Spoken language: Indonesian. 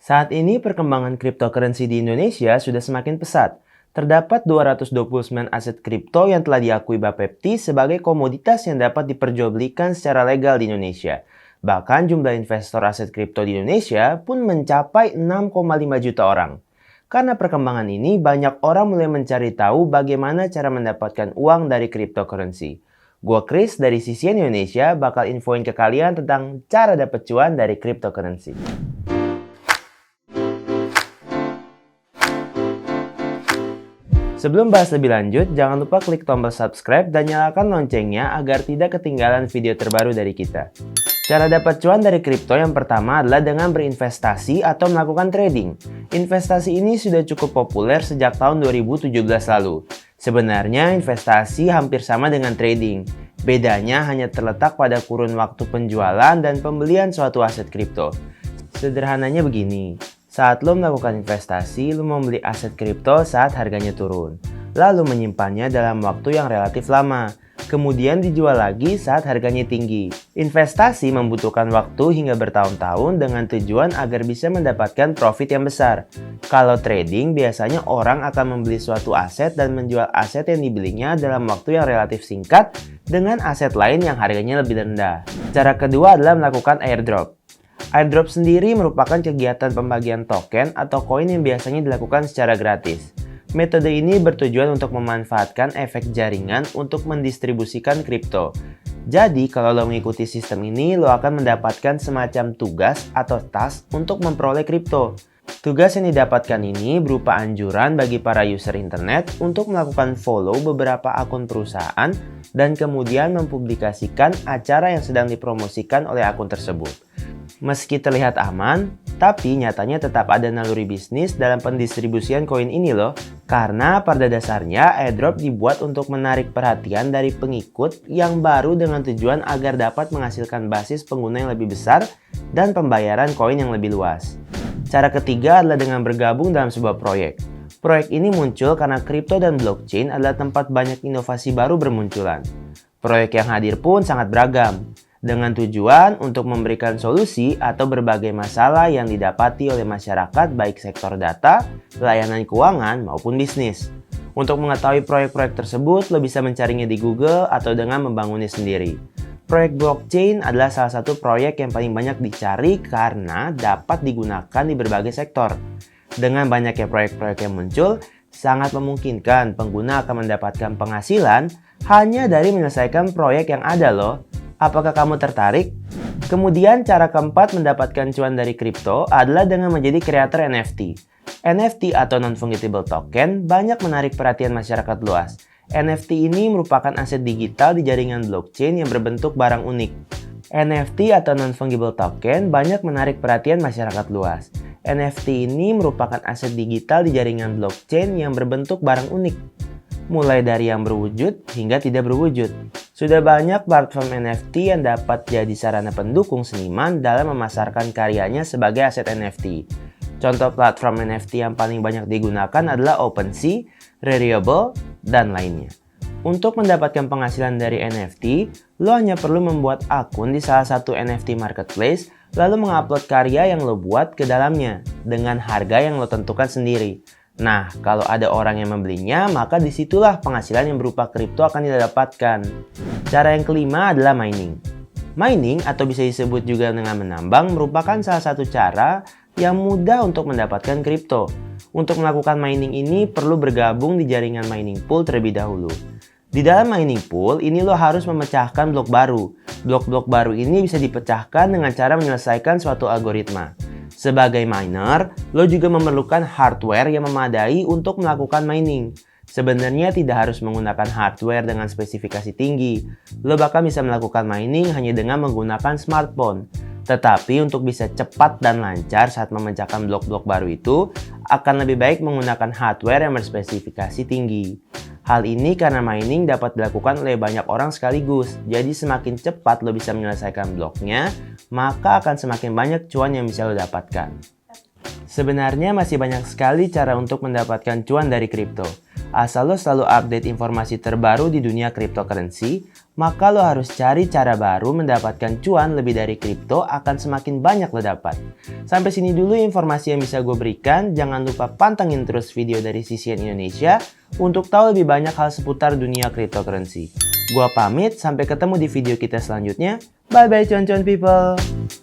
Saat ini perkembangan cryptocurrency di Indonesia sudah semakin pesat. Terdapat 229 aset kripto yang telah diakui Bapepti sebagai komoditas yang dapat diperjualbelikan secara legal di Indonesia. Bahkan jumlah investor aset kripto di Indonesia pun mencapai 6,5 juta orang. Karena perkembangan ini, banyak orang mulai mencari tahu bagaimana cara mendapatkan uang dari cryptocurrency. Gua Chris dari CCN Indonesia bakal infoin ke kalian tentang cara dapat cuan dari cryptocurrency. Sebelum bahas lebih lanjut, jangan lupa klik tombol subscribe dan nyalakan loncengnya agar tidak ketinggalan video terbaru dari kita. Cara dapat cuan dari kripto yang pertama adalah dengan berinvestasi atau melakukan trading. Investasi ini sudah cukup populer sejak tahun 2017 lalu. Sebenarnya investasi hampir sama dengan trading. Bedanya hanya terletak pada kurun waktu penjualan dan pembelian suatu aset kripto. Sederhananya begini. Saat lo melakukan investasi, lo membeli aset kripto saat harganya turun. Lalu menyimpannya dalam waktu yang relatif lama. Kemudian dijual lagi saat harganya tinggi. Investasi membutuhkan waktu hingga bertahun-tahun dengan tujuan agar bisa mendapatkan profit yang besar. Kalau trading, biasanya orang akan membeli suatu aset dan menjual aset yang dibelinya dalam waktu yang relatif singkat dengan aset lain yang harganya lebih rendah. Cara kedua adalah melakukan airdrop. Airdrop sendiri merupakan kegiatan pembagian token atau koin yang biasanya dilakukan secara gratis. Metode ini bertujuan untuk memanfaatkan efek jaringan untuk mendistribusikan kripto. Jadi, kalau lo mengikuti sistem ini, lo akan mendapatkan semacam tugas atau task untuk memperoleh kripto. Tugas yang didapatkan ini berupa anjuran bagi para user internet untuk melakukan follow beberapa akun perusahaan dan kemudian mempublikasikan acara yang sedang dipromosikan oleh akun tersebut. Meski terlihat aman, tapi nyatanya tetap ada naluri bisnis dalam pendistribusian koin ini loh. Karena pada dasarnya airdrop dibuat untuk menarik perhatian dari pengikut yang baru dengan tujuan agar dapat menghasilkan basis pengguna yang lebih besar dan pembayaran koin yang lebih luas. Cara ketiga adalah dengan bergabung dalam sebuah proyek. Proyek ini muncul karena kripto dan blockchain adalah tempat banyak inovasi baru bermunculan. Proyek yang hadir pun sangat beragam, dengan tujuan untuk memberikan solusi atau berbagai masalah yang didapati oleh masyarakat baik sektor data, layanan keuangan, maupun bisnis. Untuk mengetahui proyek-proyek tersebut, lo bisa mencarinya di Google atau dengan membangunnya sendiri. Proyek blockchain adalah salah satu proyek yang paling banyak dicari karena dapat digunakan di berbagai sektor. Dengan banyaknya proyek-proyek yang muncul, sangat memungkinkan pengguna akan mendapatkan penghasilan hanya dari menyelesaikan proyek yang ada loh. Apakah kamu tertarik? Kemudian cara keempat mendapatkan cuan dari kripto adalah dengan menjadi kreator NFT. NFT atau non-fungible token banyak menarik perhatian masyarakat luas. NFT ini merupakan aset digital di jaringan blockchain yang berbentuk barang unik. NFT atau non-fungible token banyak menarik perhatian masyarakat luas. NFT ini merupakan aset digital di jaringan blockchain yang berbentuk barang unik. Mulai dari yang berwujud hingga tidak berwujud. Sudah banyak platform NFT yang dapat jadi sarana pendukung seniman dalam memasarkan karyanya sebagai aset NFT. Contoh platform NFT yang paling banyak digunakan adalah OpenSea, Rarible, dan lainnya. Untuk mendapatkan penghasilan dari NFT, lo hanya perlu membuat akun di salah satu NFT marketplace, lalu mengupload karya yang lo buat ke dalamnya dengan harga yang lo tentukan sendiri. Nah, kalau ada orang yang membelinya, maka disitulah penghasilan yang berupa kripto akan didapatkan. Cara yang kelima adalah mining. Mining atau bisa disebut juga dengan menambang merupakan salah satu cara yang mudah untuk mendapatkan kripto. Untuk melakukan mining ini perlu bergabung di jaringan mining pool terlebih dahulu. Di dalam mining pool ini lo harus memecahkan blok baru. Blok-blok baru ini bisa dipecahkan dengan cara menyelesaikan suatu algoritma. Sebagai miner, lo juga memerlukan hardware yang memadai untuk melakukan mining. Sebenarnya tidak harus menggunakan hardware dengan spesifikasi tinggi. Lo bahkan bisa melakukan mining hanya dengan menggunakan smartphone. Tetapi untuk bisa cepat dan lancar saat memecahkan blok-blok baru itu, akan lebih baik menggunakan hardware yang berspesifikasi tinggi. Hal ini karena mining dapat dilakukan oleh banyak orang sekaligus. Jadi semakin cepat lo bisa menyelesaikan bloknya, maka akan semakin banyak cuan yang bisa lo dapatkan. Sebenarnya masih banyak sekali cara untuk mendapatkan cuan dari kripto. Asal lo selalu update informasi terbaru di dunia cryptocurrency, maka lo harus cari cara baru mendapatkan cuan lebih dari kripto akan semakin banyak lo dapat. Sampai sini dulu informasi yang bisa gue berikan. Jangan lupa pantengin terus video dari CCN Indonesia untuk tahu lebih banyak hal seputar dunia cryptocurrency. Gua pamit, sampai ketemu di video kita selanjutnya. Bye bye cuan-cuan people!